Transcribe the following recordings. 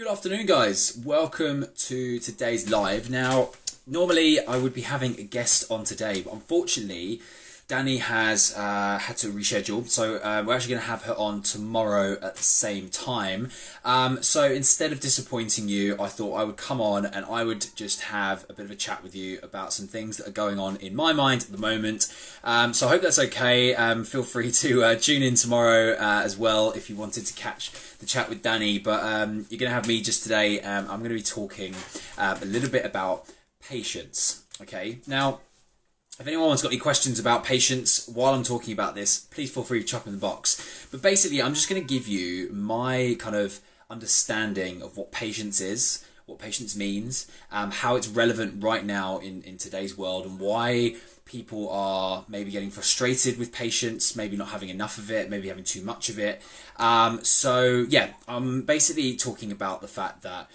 Good afternoon, guys. Welcome to today's live. Now, normally I would be having a guest on today, but unfortunately, Danny has had to reschedule. So we're actually going to have her on tomorrow at the same time. So instead of disappointing you, I thought I would come on and I would just have a bit of a chat with you about some things that are going on in my mind at the moment. So I hope that's okay. Feel free to tune in tomorrow as well if you wanted to catch the chat with Danny. But you're going to have me just today. I'm going to be talking a little bit about patience. Okay, now, if anyone's got any questions about patience while I'm talking about this, please feel free to chuck in the box. But basically, I'm just going to give you my kind of understanding of what patience is, what patience means, how it's relevant right now in today's world, and why people are maybe getting frustrated with patience, maybe not having enough of it, maybe having too much of it. So yeah, I'm basically talking about the fact that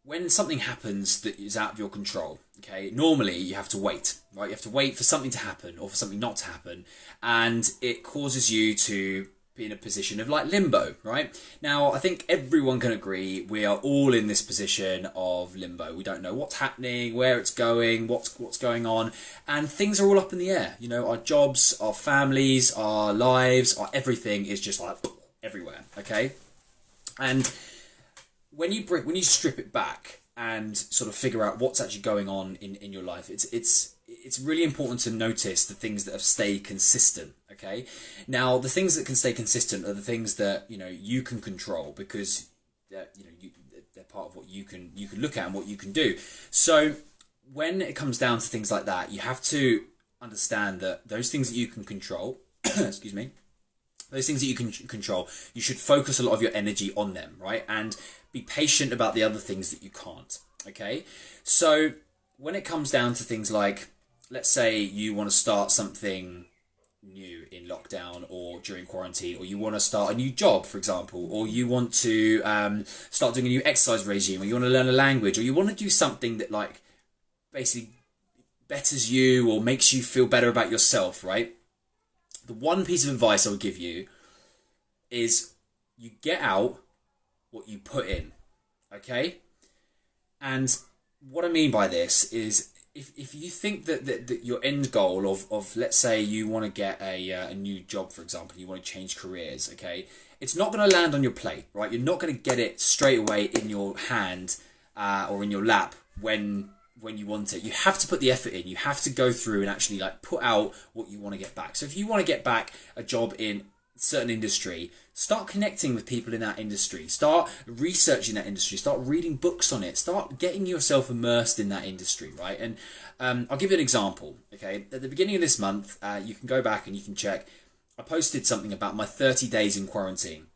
when something happens that is out of your control, okay, normally you have to wait, right? You have to wait for something to happen or for something not to happen, and it causes you to be in a position of like limbo, right? Now, I think everyone can agree we are all in this position of limbo. We don't know what's happening, where it's going, what's going on, and things are all up in the air. You know, our jobs, our families, our lives, our everything is just like everywhere, okay? And when you strip it back and sort of figure out what's actually going on in your life, it's really important to notice the things that have stayed consistent. Okay, now the things that can stay consistent are the things that you can control, because they're part of what you can look at and what you can do. So when it comes down to things like that, you have to understand that those things that you can control, excuse me, those things that you can control, you should focus a lot of your energy on them, right? And be patient about the other things that you can't, okay? So when it comes down to things like, let's say you want to start something new in lockdown or during quarantine, or you want to start a new job, for example, or you want to start doing a new exercise regime, or you want to learn a language, or you want to do something that like basically betters you or makes you feel better about yourself, right? The one piece of advice I would give you is you get out what you put in, okay? And what I mean by this is if you think that your end goal of let's say you want to get a new job, for example, you want to change careers, okay? It's not going to land on your plate, right? You're not going to get it straight away in your hand or in your lap when you want it. You have to put the effort in. You have to go through and actually like put out what you want to get back. So if you want to get back a job in a certain industry, start connecting with people in that industry. Start researching that industry. Start reading books on it. Start getting yourself immersed in that industry, right? And I'll give you an example, okay? At the beginning of this month, you can go back and you can check. I posted something about my 30 days in quarantine.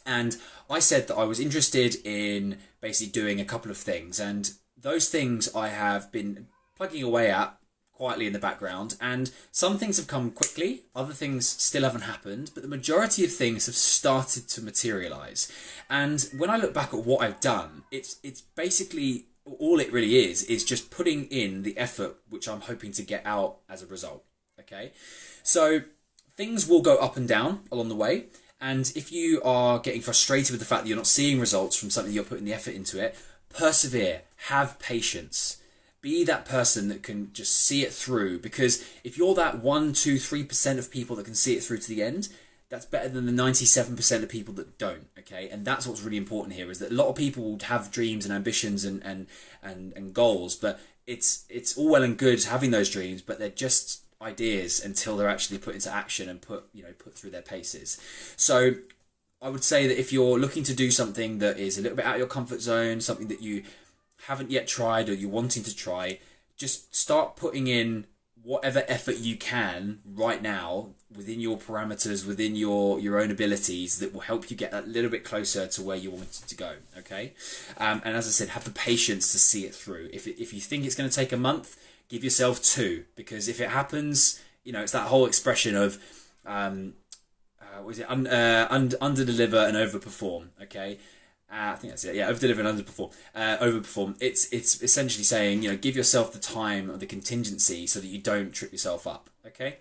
And I said that I was interested in basically doing a couple of things, and those things I have been plugging away at quietly in the background, and some things have come quickly, other things still haven't happened, but the majority of things have started to materialize. And when I look back at what I've done, it's basically all it really is just putting in the effort which I'm hoping to get out as a result. Okay, so things will go up and down along the way, and if you are getting frustrated with the fact that you're not seeing results from something you're putting the effort into it, persevere, have patience, be that person that can just see it through. Because if you're that 1, 2, 3% of people that can see it through to the end, that's better than the 97% of people that don't, okay? And that's what's really important here, is that a lot of people will have dreams and ambitions and goals, but it's all well and good having those dreams, but they're just ideas until they're actually put into action and put through their paces. So I would say that if you're looking to do something that is a little bit out of your comfort zone, something that you haven't yet tried or you're wanting to try, just start putting in whatever effort you can right now within your parameters, within your own abilities, that will help you get a little bit closer to where you want to go, okay? And as I said, have the patience to see it through. If you think it's going to take a month, give yourself 2, because if it happens, it's that whole expression of under-deliver and over-perform, okay? I think that's it. Yeah, over-deliver and under-perform. Over-perform. It's essentially saying, give yourself the time or the contingency so that you don't trip yourself up, okay?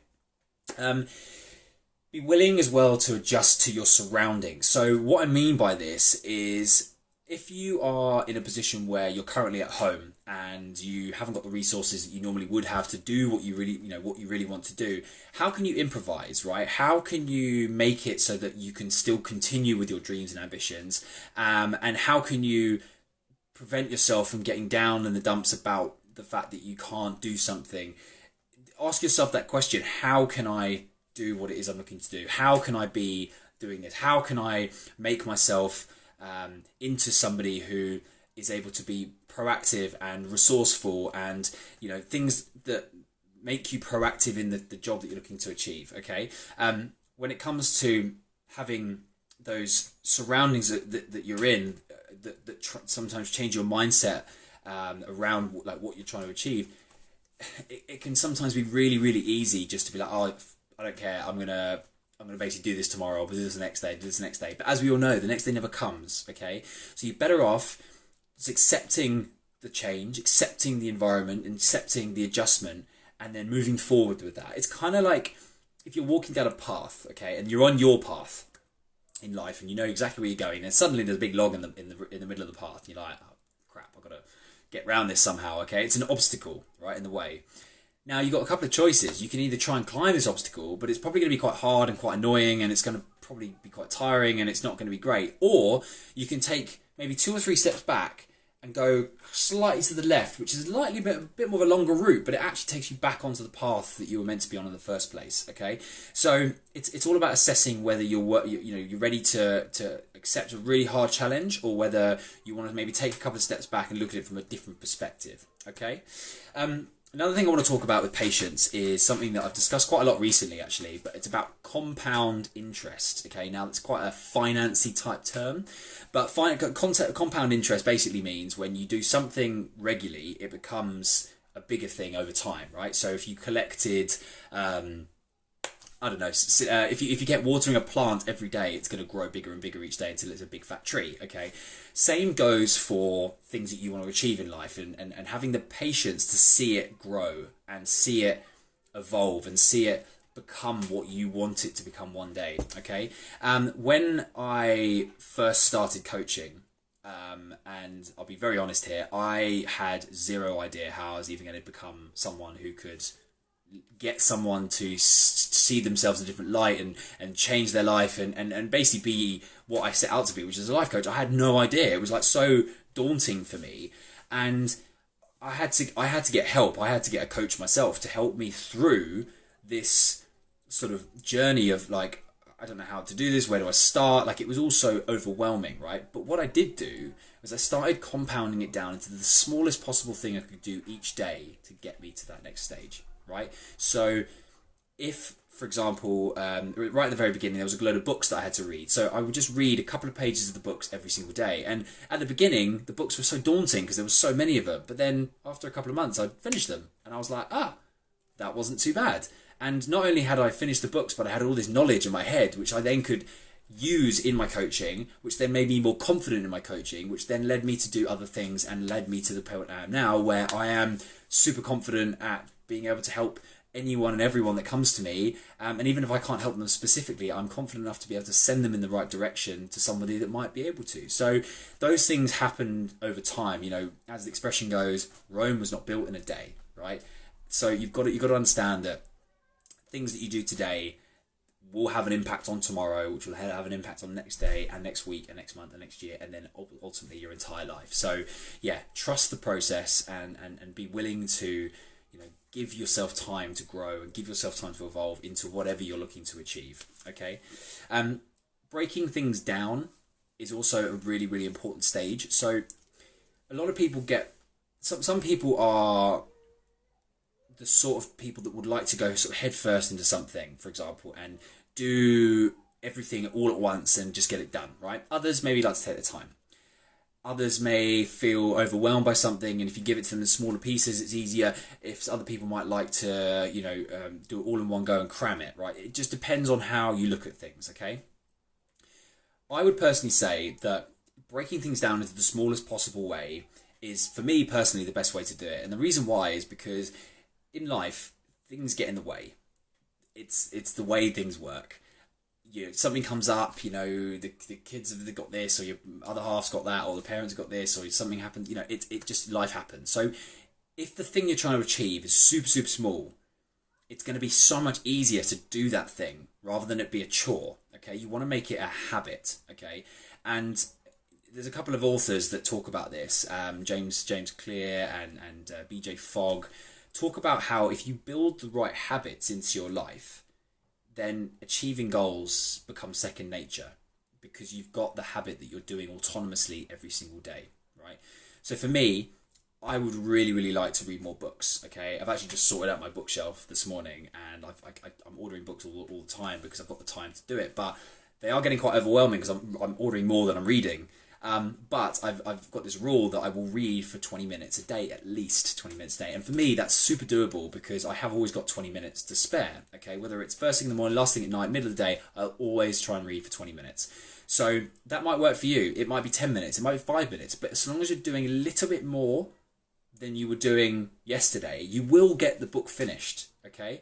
Be willing as well to adjust to your surroundings. So what I mean by this is if you are in a position where you're currently at home and you haven't got the resources that you normally would have to do what you really, what you really want to do, how can you improvise, right? How can you make it so that you can still continue with your dreams and ambitions? And how can you prevent yourself from getting down in the dumps about the fact that you can't do something? Ask yourself that question: how can I do what it is I'm looking to do? How can I be doing this? How can I make myself into somebody who is able to be proactive and resourceful, and things that make you proactive in the job that you're looking to achieve? Okay. When it comes to having those surroundings that you're in, that sometimes change your mindset around like what you're trying to achieve, it can sometimes be really, really easy just to be like, oh, I don't care, I'm gonna basically do this tomorrow, but do this the next day, do this the next day. But as we all know, the next day never comes, okay? So you're better off just accepting the change, accepting the environment, and accepting the adjustment, and then moving forward with that. It's kind of like if you're walking down a path, okay, and you're on your path in life, and you know exactly where you're going, and suddenly there's a big log in the middle of the path, and you're like, oh crap, I've got to get around this somehow, okay? It's an obstacle right in the way. Now, you've got a couple of choices. You can either try and climb this obstacle, but it's probably going to be quite hard and quite annoying, and it's going to probably be quite tiring, and it's not going to be great. Or you can take maybe 2 or 3 steps back and go slightly to the left, which is a bit more of a longer route, but it actually takes you back onto the path that you were meant to be on in the first place. Okay, so it's all about assessing whether you're ready to accept a really hard challenge, or whether you want to maybe take a couple of steps back and look at it from a different perspective. Okay. Another thing I want to talk about with patience is something that I've discussed quite a lot recently, actually, but it's about compound interest. Okay, now that's quite a financy type term, but compound interest basically means when you do something regularly, it becomes a bigger thing over time, right? So if you collected, I don't know, if you get watering a plant every day, it's going to grow bigger and bigger each day until it's a big fat tree, okay? Same goes for things that you want to achieve in life, and having the patience to see it grow and see it evolve and see it become what you want it to become one day, okay? When I first started coaching, and I'll be very honest here, I had zero idea how I was even going to become someone who could get someone to see themselves in a different light and change their life and basically be what I set out to be, which is a life coach. I had no idea. It was like so daunting for me, and I had to get help. I had to get a coach myself to help me through this sort of journey of like, I don't know how to do this, where do I start? Like, it was all so overwhelming, right? But what I did do was I started compounding it down into the smallest possible thing I could do each day to get me to that next stage. Right, so if, for example, right at the very beginning, there was a load of books that I had to read. So I would just read a couple of pages of the books every single day. And at the beginning, the books were so daunting because there were so many of them. But then after a couple of months, I'd finish them. And I was like, that wasn't too bad. And not only had I finished the books, but I had all this knowledge in my head, which I then could use in my coaching, which then made me more confident in my coaching, which then led me to do other things and led me to the point I am now, where I am super confident at being able to help anyone and everyone that comes to me, and even if I can't help them specifically, I'm confident enough to be able to send them in the right direction to somebody that might be able to. So those things happened over time. As the expression goes, Rome was not built in a day, right? So you've got to understand that things that you do today will have an impact on tomorrow, which will have an impact on next day and next week and next month and next year, and then ultimately your entire life. So yeah, trust the process and be willing to give yourself time to grow and give yourself time to evolve into whatever you're looking to achieve. Okay, breaking things down is also a really, really important stage. So a lot of people some people are the sort of people that would like to go sort of head first into something, for example, and do everything all at once and just get it done, right? Others maybe like to take their time. Others may feel overwhelmed by something, and if you give it to them in smaller pieces, it's easier. If other people might like to, do it all in one go and cram it, right? It just depends on how you look at things, okay? I would personally say that breaking things down into the smallest possible way is, for me personally, the best way to do it. And the reason why is because in life, things get in the way. It's the way things work. something comes up, the kids have got this, or your other half's got that, or the parents have got this, or something happens, it just, life happens. So if the thing you're trying to achieve is super, super small, it's going to be so much easier to do that thing rather than it be a chore, okay? You want to make it a habit, okay? And there's a couple of authors that talk about this, James Clear and BJ Fogg, talk about how if you build the right habits into your life, then achieving goals becomes second nature because you've got the habit that you're doing autonomously every single day, right? So for me, I would really, really like to read more books, okay? I've actually just sorted out my bookshelf this morning, and I'm ordering books all the time because I've got the time to do it, but they are getting quite overwhelming because I'm ordering more than I'm reading. But I've got this rule that I will read for 20 minutes a day, at least 20 minutes a day. And for me, that's super doable because I have always got 20 minutes to spare, okay? Whether it's first thing in the morning, last thing at night, middle of the day, I'll always try and read for 20 minutes. So that might work for you. It might be 10 minutes, it might be 5 minutes, but as long as you're doing a little bit more than you were doing yesterday, you will get the book finished, okay?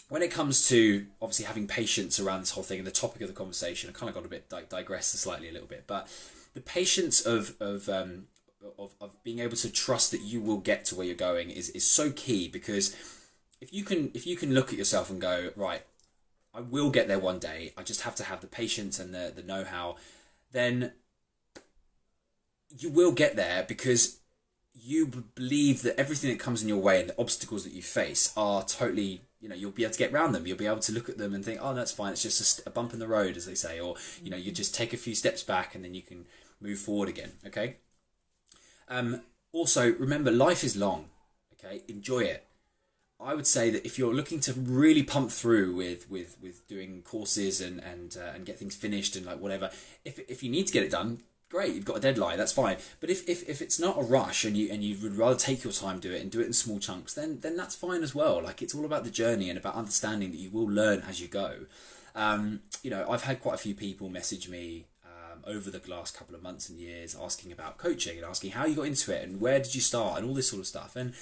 When it comes to obviously having patience around this whole thing and the topic of the conversation, I kind of got a bit digressed slightly a little bit, but the patience of being able to trust that you will get to where you're going is so key, because if you can look at yourself and go, right, I will get there one day, I just have to have the patience and the know-how, then you will get there because you believe that everything that comes in your way and the obstacles that you face are totally, you'll be able to get around them. You'll be able to look at them and think, oh, that's fine. It's just a bump in the road, as they say. Or, you just take a few steps back and then you can move forward again, okay? Also, remember, life is long, okay? Enjoy it. I would say that if you're looking to really pump through with doing courses and get things finished and like whatever, if you need to get it done, great, you've got a deadline, that's fine. But if it's not a rush and you would rather take your time, do it in small chunks, then that's fine as well. Like, it's all about the journey and about understanding that you will learn as you go. I've had quite a few people message me over the last couple of months and years asking about coaching and asking how you got into it and where did you start and all this sort of stuff. And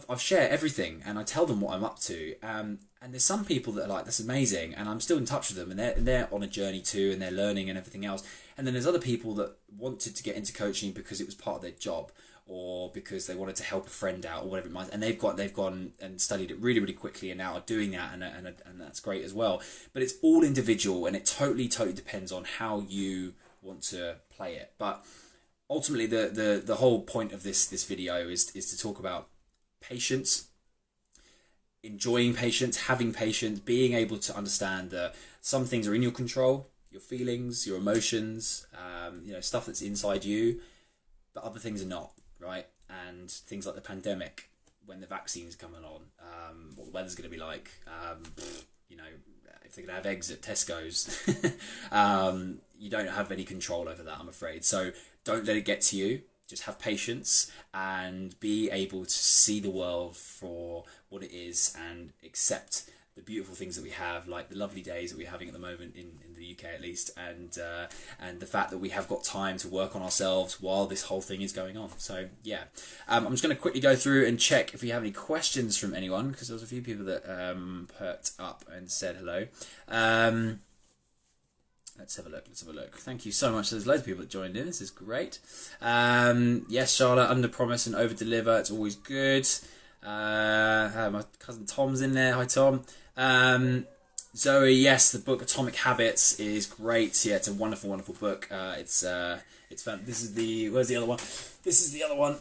I've shared everything and I tell them what I'm up to. And there's some people that are like, that's amazing, and I'm still in touch with them, and they're on a journey too, and they're learning and everything else. And then there's other people that wanted to get into coaching because it was part of their job, or because they wanted to help a friend out, or whatever it might be. And they've gone and studied it really, really quickly, and now are doing that, and that's great as well. But it's all individual, and it totally depends on how you want to play it. But ultimately, the whole point of this video is to talk about patience, enjoying patience, having patience, being able to understand that some things are in your control, your feelings, your emotions, stuff that's inside you, but other things are not, right? And things like the pandemic, when the vaccine's coming on, what the weather's going to be like, if they're going to have eggs at Tesco's, you don't have any control over that, I'm afraid. So don't let it get to you. Just have patience and be able to see the world for what it is and accept the beautiful things that we have, like the lovely days that we're having at the moment in the UK at least, and the fact that we have got time to work on ourselves while this whole thing is going on. So yeah, I'm just going to quickly go through and check if we have any questions from anyone, because there was a few people that perked up and said hello. Let's have a look. Thank you so much. There's loads of people that joined in. This is great. Yes, Charlotte, under promise and over deliver. It's always good. My cousin Tom's in there. Hi, Tom. Zoe, yes, the book Atomic Habits is great. Yeah, it's a wonderful, wonderful book. It's fun. Where's the other one? This is the other one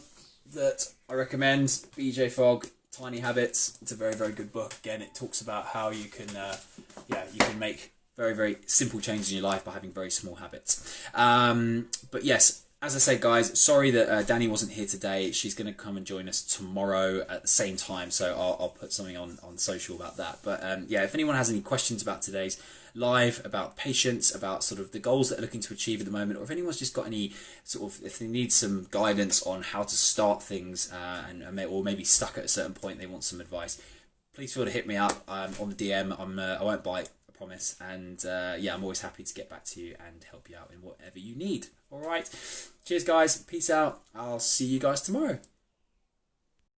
that I recommend. BJ Fogg, Tiny Habits. It's a very, very good book. Again, it talks about how you can make very, very simple changes in your life by having very small habits. But yes, as I say, guys, sorry that Danny wasn't here today. She's going to come and join us tomorrow at the same time, so I'll put something on social about that. But if anyone has any questions about today's live, about patience, about sort of the goals that they're looking to achieve at the moment, or if anyone's just got any sort of, if they need some guidance on how to start things or maybe stuck at a certain point, they want some advice, please feel to hit me up on the DM. I won't bite, promise, and I'm always happy to get back to you and help you out in whatever you need. All right, cheers guys, peace out, I'll see you guys tomorrow.